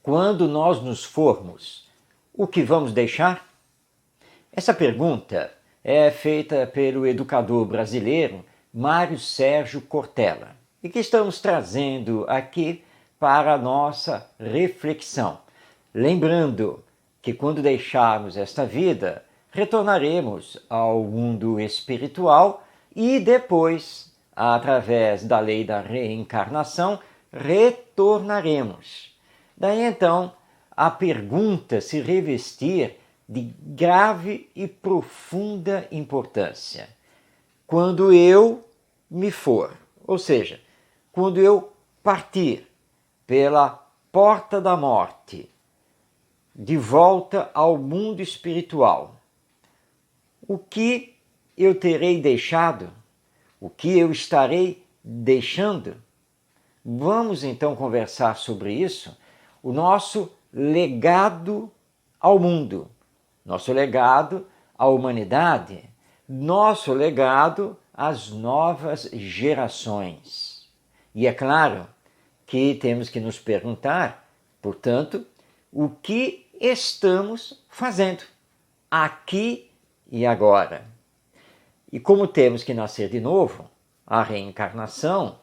Quando nós nos formos, o que vamos deixar? Essa pergunta é feita pelo educador brasileiro Mário Sérgio Cortella e que estamos trazendo aqui para a nossa reflexão. Lembrando que quando deixarmos esta vida, retornaremos ao mundo espiritual e depois, através da lei da reencarnação, retornaremos. Daí então a pergunta se revestir de grave e profunda importância. Quando eu me for, ou seja, quando eu partir pela porta da morte, de volta ao mundo espiritual, o que eu terei deixado? O que eu estarei deixando? Vamos então conversar sobre isso. O nosso legado ao mundo, nosso legado à humanidade, nosso legado às novas gerações. E é claro que temos que nos perguntar, portanto, o que estamos fazendo aqui e agora. E como temos que nascer de novo, a reencarnação,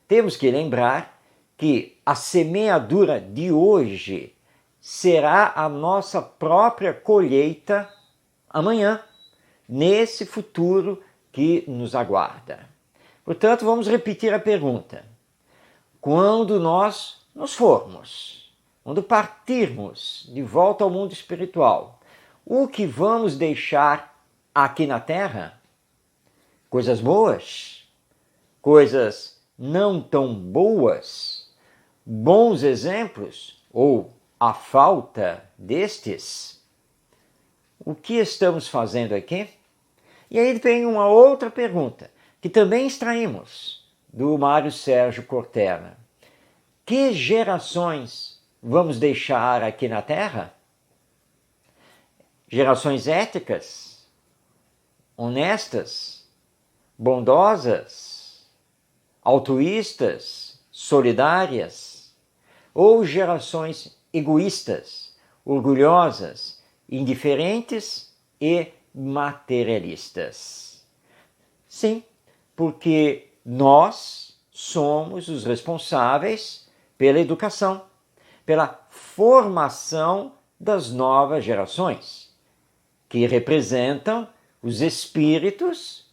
temos que lembrar que a semeadura de hoje será a nossa própria colheita amanhã, nesse futuro que nos aguarda. Portanto, vamos repetir a pergunta. Quando nós nos formos, quando partirmos de volta ao mundo espiritual, o que vamos deixar aqui na Terra? Coisas boas? Coisas não tão boas? Bons exemplos ou a falta destes? O que estamos fazendo aqui? E aí vem uma outra pergunta, que também extraímos do Mário Sérgio Cortella. Que gerações vamos deixar aqui na Terra? Gerações éticas? Honestas? Bondosas? Altruístas? Solidárias? Ou gerações egoístas, orgulhosas, indiferentes e materialistas? Sim, porque nós somos os responsáveis pela educação, pela formação das novas gerações, que representam os espíritos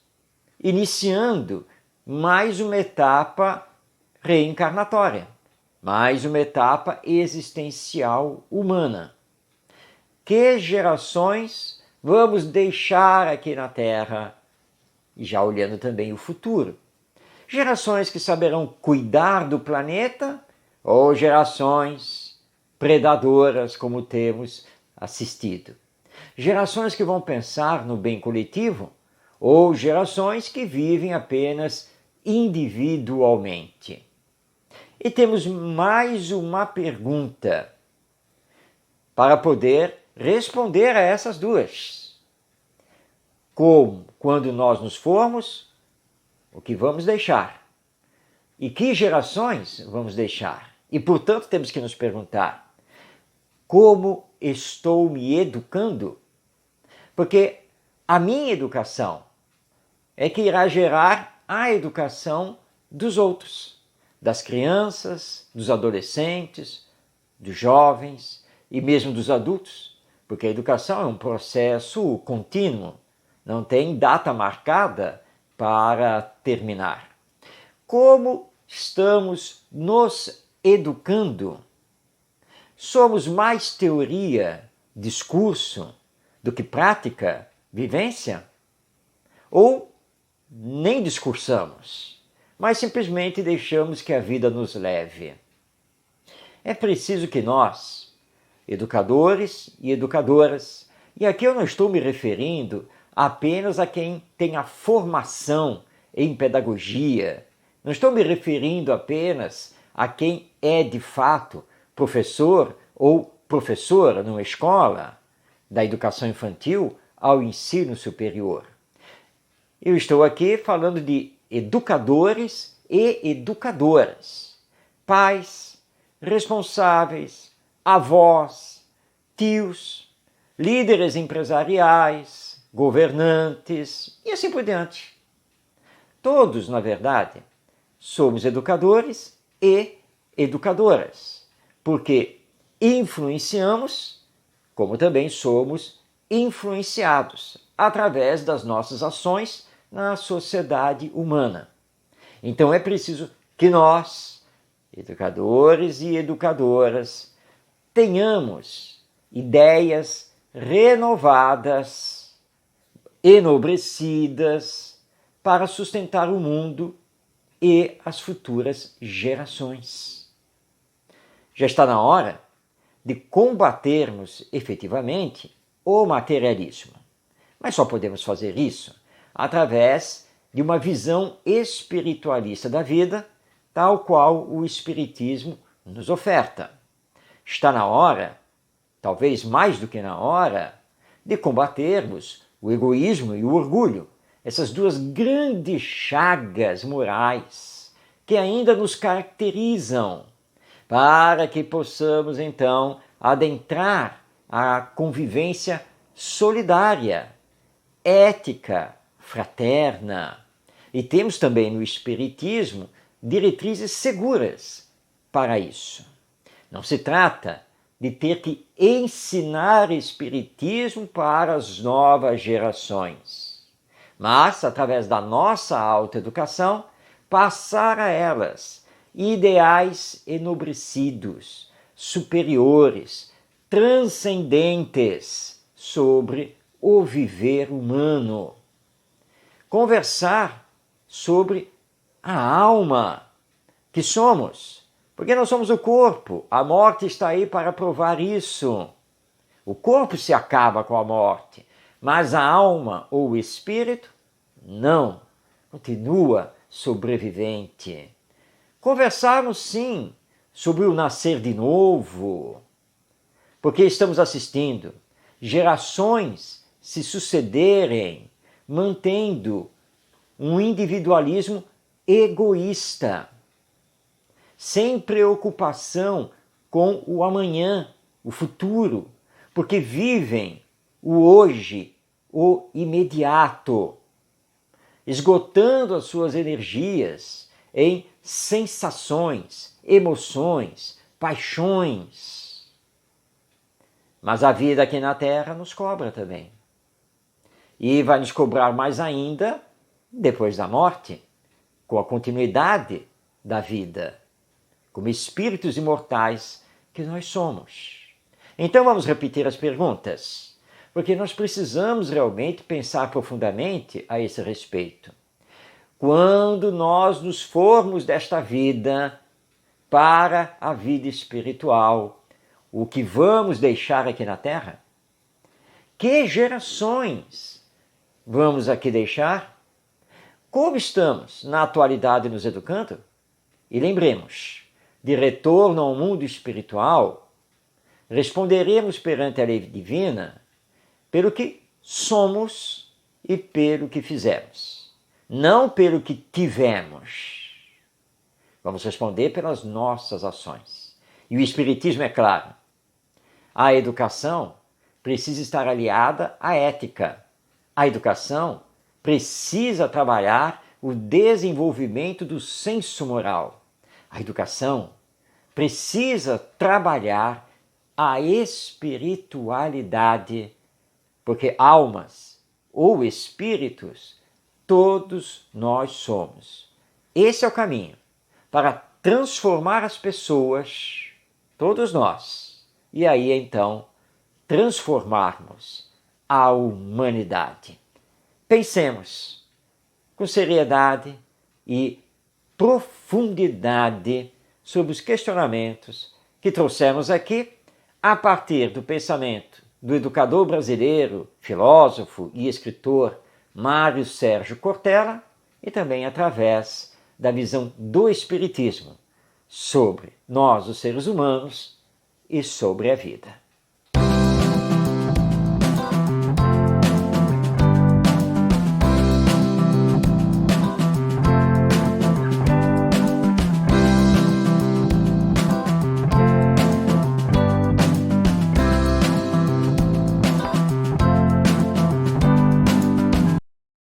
iniciando mais uma etapa reencarnatória, mais uma etapa existencial humana. Que gerações vamos deixar aqui na Terra? E já olhando também o futuro. Gerações que saberão cuidar do planeta ou gerações predadoras, como temos assistido? Gerações que vão pensar no bem coletivo ou gerações que vivem apenas individualmente? E temos mais uma pergunta para poder responder a essas duas. Como, quando nós nos formos, o que vamos deixar? E que gerações vamos deixar? E, portanto, temos que nos perguntar, como estou me educando? Porque a minha educação é que irá gerar a educação dos outros, das crianças, dos adolescentes, dos jovens e mesmo dos adultos, porque a educação é um processo contínuo, não tem data marcada para terminar. Como estamos nos educando? Somos mais teoria, discurso, do que prática, vivência? Ou nem discursamos, mas simplesmente deixamos que a vida nos leve? É preciso que nós, educadores e educadoras, e aqui eu não estou me referindo apenas a quem tem a formação em pedagogia, não estou me referindo apenas a quem é de fato professor ou professora numa escola, da educação infantil ao ensino superior. Eu estou aqui falando de educadores e educadoras, pais, responsáveis, avós, tios, líderes empresariais, governantes e assim por diante. Todos, na verdade, somos educadores e educadoras, porque influenciamos, como também somos influenciados através das nossas ações na sociedade humana. Então é preciso que nós, educadores e educadoras, tenhamos ideias renovadas, enobrecidas, para sustentar o mundo e as futuras gerações. Já está na hora de combatermos efetivamente o materialismo. Mas só podemos fazer isso através de uma visão espiritualista da vida, tal qual o Espiritismo nos oferta. Está na hora, talvez mais do que na hora, de combatermos o egoísmo e o orgulho, essas duas grandes chagas morais que ainda nos caracterizam, para que possamos então adentrar a convivência solidária, ética, fraterna. E temos também no Espiritismo diretrizes seguras para isso. Não se trata de ter que ensinar Espiritismo para as novas gerações, mas, através da nossa autoeducação, passar a elas ideais enobrecidos, superiores, transcendentes sobre o viver humano. Conversar sobre a alma que somos, porque nós somos o corpo. A morte está aí para provar isso. O corpo se acaba com a morte, mas a alma ou o espírito, não, continua sobrevivente. Conversarmos, sim, sobre o nascer de novo, porque estamos assistindo gerações se sucederem, mantendo um individualismo egoísta, sem preocupação com o amanhã, o futuro, porque vivem o hoje, o imediato, esgotando as suas energias em sensações, emoções, paixões. Mas a vida aqui na Terra nos cobra também. E vai nos cobrar mais ainda depois da morte, com a continuidade da vida, como espíritos imortais que nós somos. Então vamos repetir as perguntas, porque nós precisamos realmente pensar profundamente a esse respeito. Quando nós nos formos desta vida para a vida espiritual, o que vamos deixar aqui na Terra? Que gerações vamos aqui deixar? Como estamos na atualidade nos educando? E lembremos, de retorno ao mundo espiritual, responderemos perante a lei divina pelo que somos e pelo que fizemos, não pelo que tivemos. Vamos responder pelas nossas ações. E o Espiritismo é claro. A educação precisa estar aliada à ética. A educação precisa trabalhar o desenvolvimento do senso moral. A educação precisa trabalhar a espiritualidade, porque almas ou espíritos, todos nós somos. Esse é o caminho para transformar as pessoas, todos nós, e aí então transformarmos a humanidade. Pensemos com seriedade e profundidade sobre os questionamentos que trouxemos aqui a partir do pensamento do educador brasileiro, filósofo e escritor Mário Sérgio Cortella e também através da visão do Espiritismo sobre nós, os seres humanos, e sobre a vida.